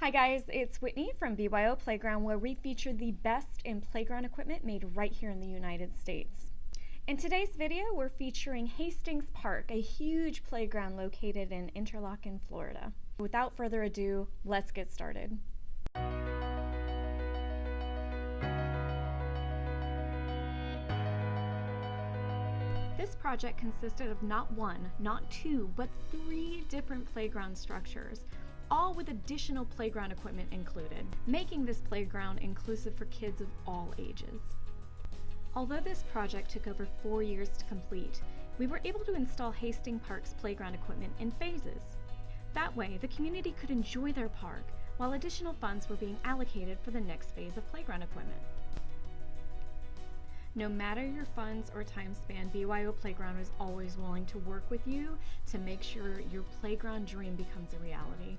Hi guys, it's Whitney from BYO Playground, where we feature the best in playground equipment made right here in the United States. In today's video, we're featuring Hastings Park, a huge playground located in Interlachen, Florida. Without further ado, let's get started. This project consisted of not one, not two, but 3 different playground structures, all with additional playground equipment included, making this playground inclusive for kids of all ages. Although this project took over 4 years to complete, we were able to install Hastings Park's playground equipment in phases. That way, the community could enjoy their park, while additional funds were being allocated for the next phase of playground equipment. No matter your funds or time span, BYO Playground is always willing to work with you to make sure your playground dream becomes a reality.